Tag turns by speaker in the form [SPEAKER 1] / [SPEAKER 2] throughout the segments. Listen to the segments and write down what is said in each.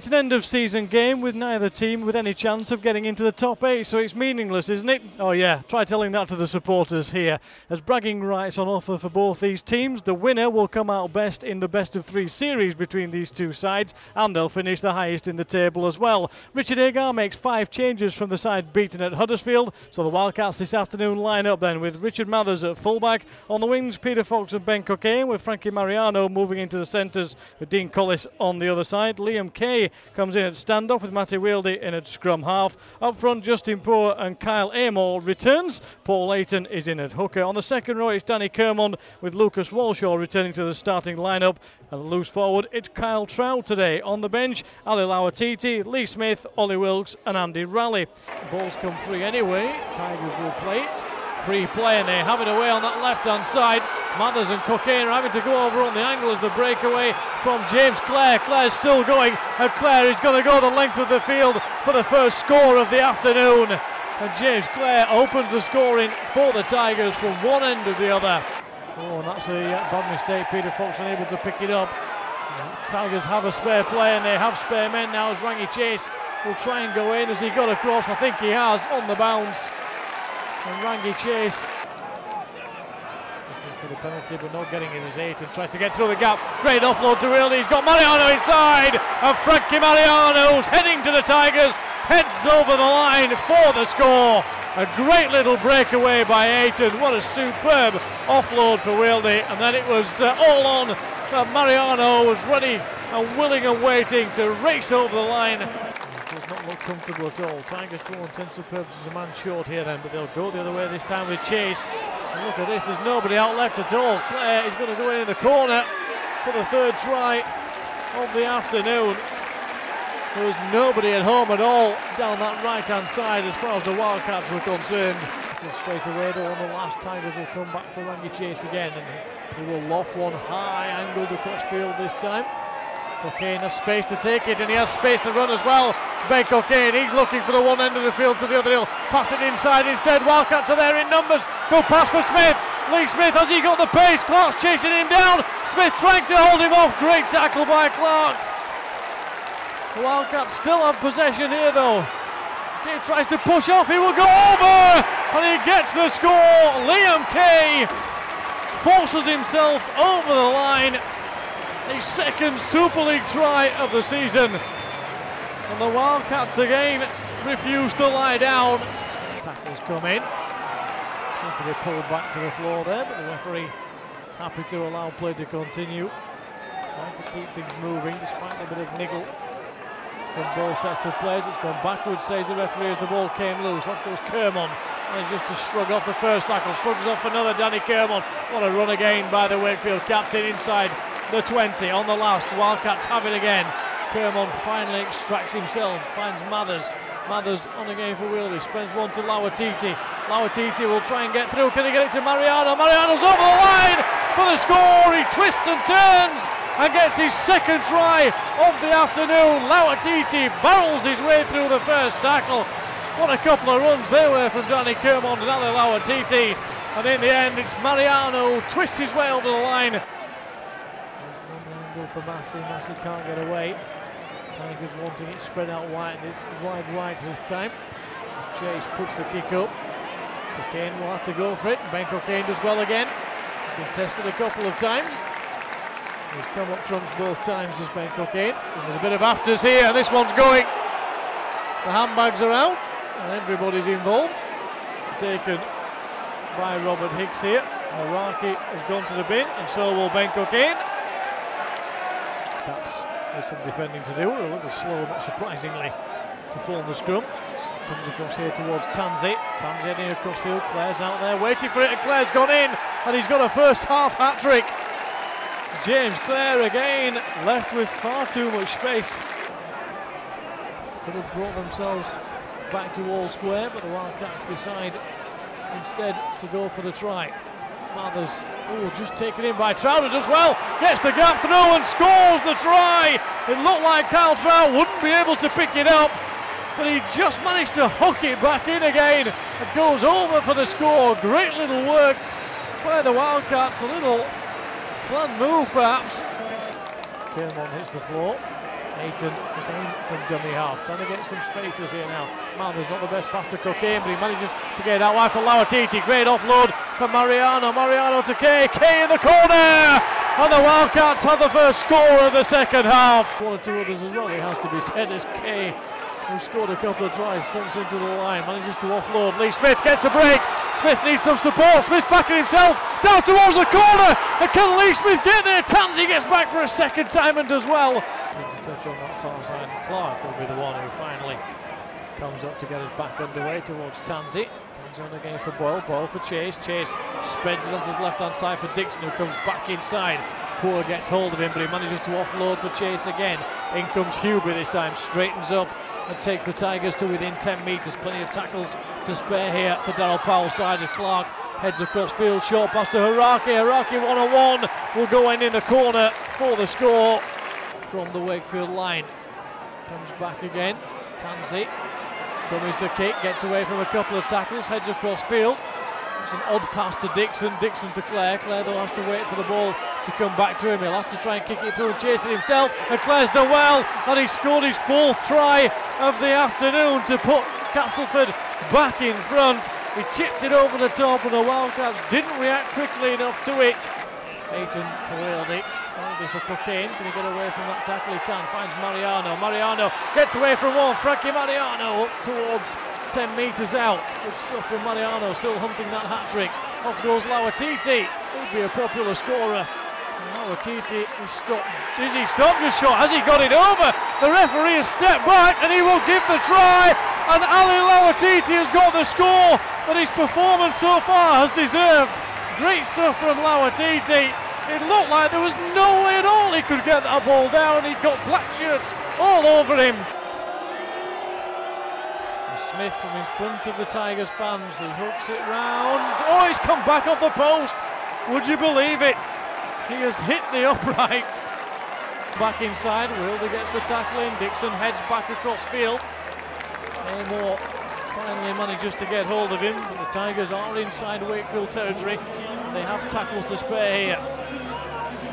[SPEAKER 1] It's an end-of-season game with neither team with any chance of getting into the top 8, so it's meaningless, isn't it? Oh yeah, try telling that to the supporters here. As bragging rights on offer for both these teams, the winner will come out best in the best-of-3 series between these two sides, and they'll finish the highest in the table as well. Richard Agar makes 5 changes from the side beaten at Huddersfield, so the Wildcats this afternoon line up then with Richard Mathers at fullback. On the wings, Peter Fox and Ben Cockayne, with Frankie Mariano moving into the centres with Dean Collis on the other side. Liam Kay comes in at standoff with Matty Wieldy in at scrum half. Up front, Justin Poore and Kyle Amor returns. Paul Layton is in at hooker. On the second row, it's Danny Kermond with Lucas Walshaw returning to the starting lineup. And loose forward, it's Kyle Trout today. On the bench, Ali Lauatiti, Lee Smith, Ollie Wilkes and Andy Raleigh. The ball's come free anyway. Tigers will play it. Free play, and they have it away on that left-hand side. Mathers and Cockayne are having to go over on the angle as the breakaway from James Clare. Clare's still going, and Clare is going to go the length of the field for the first score of the afternoon. And James Clare opens the scoring for the Tigers from one end to the other. Oh, and that's a bad mistake. Peter Fox unable to pick it up. Tigers have a spare player, and they have spare men now as Rangi Chase will try and go in. Has he got across? I think he has on the bounce. And Rangi Chase looking for the penalty but not getting it as 8 and tries to get through the gap. Great offload to Wieldy. He's got Mariano inside, and Frankie Mariano's heading to the Tigers, heads over the line for the score. A great little breakaway by Ayton. What a superb offload for Wieldy, and then it was all on. Mariano was ready and willing and waiting to race over the line. Does not look comfortable at all. Tigers, to all intents and purposes, a man short here then, but they'll go the other way this time with Chase. And look at this, there's nobody out left at all. Clare is going to go in the corner for the third try of the afternoon. There was nobody at home at all down that right-hand side as far as the Wildcats were concerned. So straight away though, on the last, Tigers will come back for Rangi Chase again, and he will loft one high angled across field this time. Cockayne has space to take it, and he has space to run as well. Ben Cockayne, he's looking for the one end of the field to the other. He'll pass it inside instead. Wildcats are there in numbers. Good pass for Smith. Lee Smith, has he got the pace? Clark's chasing him down. Smith trying to hold him off. Great tackle by Clark. The Wildcats still have possession here though. He tries to push off. He will go over, and he gets the score. Liam Kay forces himself over the line. A second Super League try of the season. And the Wildcats again refuse to lie down. Tackles come in. Seem to be pulled back to the floor there, but the referee happy to allow play to continue. Trying to keep things moving despite a bit of niggle from both sets of players. It's gone backwards, says the referee, as the ball came loose. Off goes Kermond. And just to shrug off the first tackle. Shrugs off another, Danny Kermond. What a run again by the Wakefield captain inside the 20 on the last. Wildcats have it again. Kermond finally extracts himself, finds Mathers. Mathers on again for Wieldy, spends one to Lauatiti. Lauatiti will try and get through. Can he get it to Mariano? Mariano's over the line for the score. He twists and turns and gets his second try of the afternoon. Lauatiti barrels his way through the first tackle. What a couple of runs they were from Danny Kermond and Ali Lauatiti. And in the end, it's Mariano who twists his way over the line. There's an angle for Massey. Massey can't get away. Tigers wanting it spread out wide. It's wide right this time. As Chase puts the kick up. Cockayne will have to go for it. Ben Cockayne does well again. He's been tested a couple of times. He's come up trumps both times as Ben Cockayne. And there's a bit of afters here, and this one's going. The handbags are out, and everybody's involved. Taken by Robert Hicks here. Araki has gone to the bin, and so will Ben Cockayne. Cats with some defending to do. We're a little slow, not surprisingly, to form the scrum. Comes across here towards Tansey. Tansey heading across field. Clare's out there waiting for it, and Clare's gone in, and he's got a first half hat-trick. James Clare again, left with far too much space. Could have brought themselves back to all square, but the Wildcats decide instead to go for the try. Mathers, just taken in by Trout, does well, gets the gap through and scores the try. It looked like Kyle Trout wouldn't be able to pick it up, but he just managed to hook it back in again. It goes over for the score. Great little work by the Wildcats, a little planned move perhaps. Kermond hits the floor. Ayton again from dummy half, trying to get some spaces here now. Marner's not the best pass to Cocaine, but he manages to get it out wide for Lauatiti. Great offload for Mariano. Mariano to Kay. Kay in the corner! And the Wildcats have the first score of the second half. One or two others as well, it has to be said, as Kay, who scored a couple of tries, thumps into the line, manages to offload. Lee Smith gets a break. Smith needs some support. Smith's backing himself down towards the corner. And can Lee Smith get there? Tansey gets back for a second time and does well. To touch on that far side, Clark will be the one who finally comes up to get us back underway towards Tansey. Tansey on again for Boyle. Boyle for Chase. Chase spreads it onto his left hand side for Dixon, who comes back inside. Poor gets hold of him, but he manages to offload for Chase again. In comes Hubie this time, straightens up and takes the Tigers to within 10 metres. Plenty of tackles to spare here for Darryl Powell's side. As Clark heads across field, short pass to Haraki. Haraki one-on-one will go in the corner for the score from the Wakefield line. Comes back again. Tansey dummies the kick, gets away from a couple of tackles, heads across field. It's an odd pass to Dixon. Dixon to Clare. Clare though has to wait for the ball to come back to him. He'll have to try and kick it through and chase it himself. And Clare's done well, and he scored his fourth try of the afternoon to put Castleford back in front. He chipped it over the top, and the Wildcats didn't react quickly enough to it. Ayton for Waldy. Waldy for Cocaine. Can he get away from that tackle? He can. Finds Mariano. Mariano gets away from one. Frankie Mariano up towards 10 metres out. Good stuff from Mariano, still hunting that hat-trick. Off goes Lauatiti. He'll be a popular scorer. Lauatiti is stopped. Is he stopped his shot? Has he got it over? The referee has stepped back and he will give the try. And Ali Lauatiti has got the score that his performance so far has deserved. Great stuff from Lauatiti. It looked like there was no way at all he could get that ball down. He'd got black shirts all over him. Smith from in front of the Tigers fans, he hooks it round. Oh, he's come back off the post. Would you believe it? He has hit the uprights. Back inside, Wilder gets the tackle in. Dixon heads back across field. Aymore finally manages to get hold of him, but the Tigers are inside Wakefield territory. They have tackles to spare here.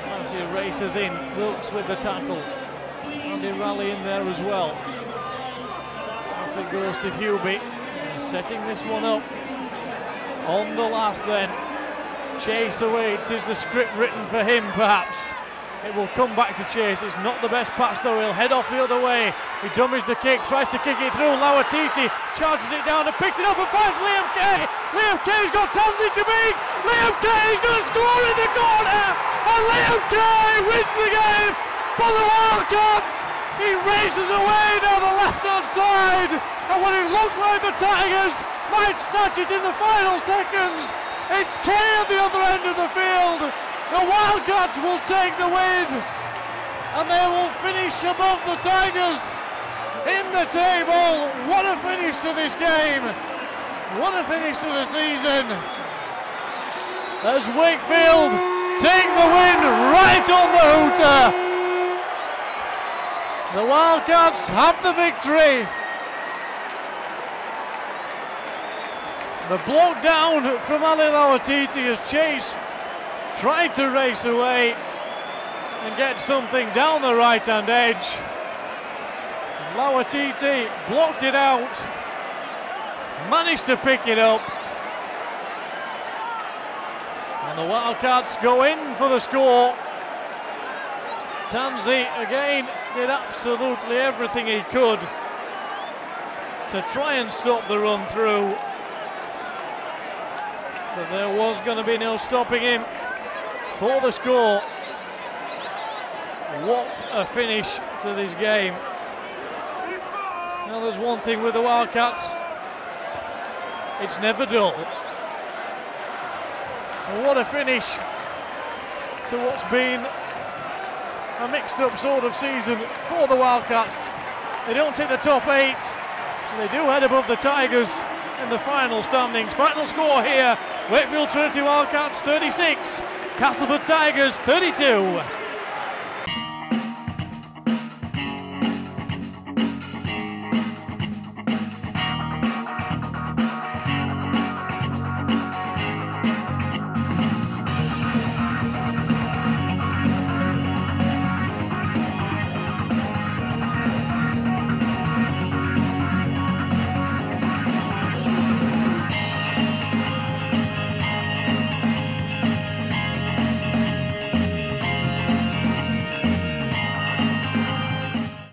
[SPEAKER 1] Matthew races in, Wilkes with the tackle. Andy Raleigh in there as well. It goes to Hubie, setting this one up on the last then. Chase awaits. Is the script written for him perhaps? It will come back to Chase. It's not the best pass though. He'll head off the other way. He dummies the kick, tries to kick it through. Lauatiti charges it down and picks it up and finds Liam Kay. Liam Kay's got Tansey to beat. Liam Kay's going to score in the corner, and Liam Kay wins the game for the Wildcats. He races away down the left-hand side, and when it looked like the Tigers might snatch it in the final seconds, it's Kay at the other end of the field. The Wildcats will take the win, and they will finish above the Tigers in the table. What a finish to this game. What a finish to the season. As Wakefield take the win right on the hooter. The Wildcats have the victory. The block down from Ali Lauatiti as Chase tried to race away and get something down the right-hand edge. Lauatiti blocked it out, managed to pick it up, and the Wildcats go in for the score. Tansey again did absolutely everything he could to try and stop the run through, but there was going to be no stopping him for the score. What a finish to this game. Now there's one thing with the Wildcats, it's never dull. And what a finish to what's been a mixed up sort of season for the Wildcats. They don't take the top 8, they do head above the Tigers in the final standings. Final score here, Wakefield Trinity Wildcats 36, Castleford Tigers 32.